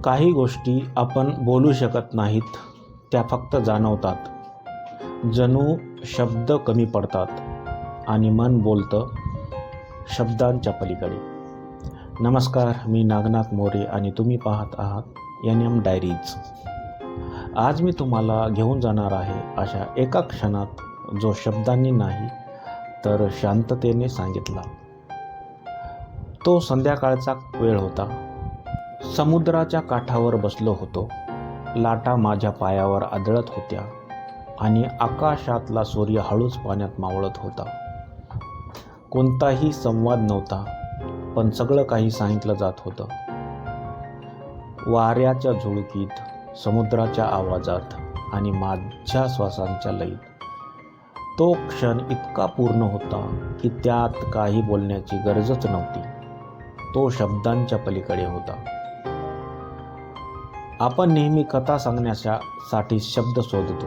काही गोष्टी आपण बोलू शकत नाहीत, त्या फक्त जाणवतात. जणू शब्द कमी पडतात आणि मन बोलतं शब्दांच्या पलीकडे. नमस्कार, मी नागनाथ मोरे आणि तुम्ही पाहत आहात NM डायरीज. आज मी तुम्हाला घेऊन जाणार आहे अशा एका क्षणात, जो शब्दांनी नाही तर शांततेने सांगितला. तो संध्याकाळचा वेळ होता. समुद्राच्या काठावर बसलो होतो. लाटा माझ्या पायावर आदळत होत्या आणि आकाशातला सूर्य हळूच पाण्यात मावळत होता. कोणताही संवाद नव्हता, पण सगळं काही सांगितलं जात होतं. वाऱ्याच्या झुळकीत, समुद्राच्या आवाजात आणि माझ्या श्वासांच्या लयीत. तो क्षण इतका पूर्ण होता की त्यात काही बोलण्याची गरजच नव्हती. तो शब्दांच्या पलीकडे होता. आपण नेहमी कथा सांगण्यासाठी शब्द शोधतो,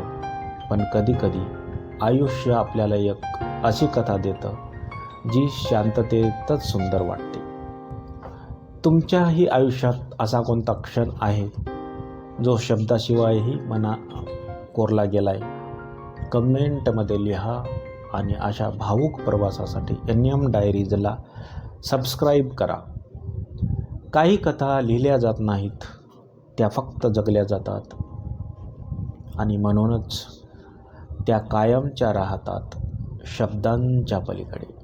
पण कधीकधी आयुष्य आपल्याला एक अशी कथा देतं जी शांततेतच सुंदर वाटते. तुमच्याही आयुष्यात असा कोणता क्षण आहे जो शब्दाशिवायही मना कोरला गेलाय? कमेंटमध्ये लिहा आणि अशा भावूक प्रवासासाठी NM डायरीजला सबस्क्राईब करा. काही कथा लिहिल्या जात नाहीत, त्या फक्त जगल्या जातात आणि म्हणूनच त्या कायमच्या राहतात शब्दांच्या पलीकडे.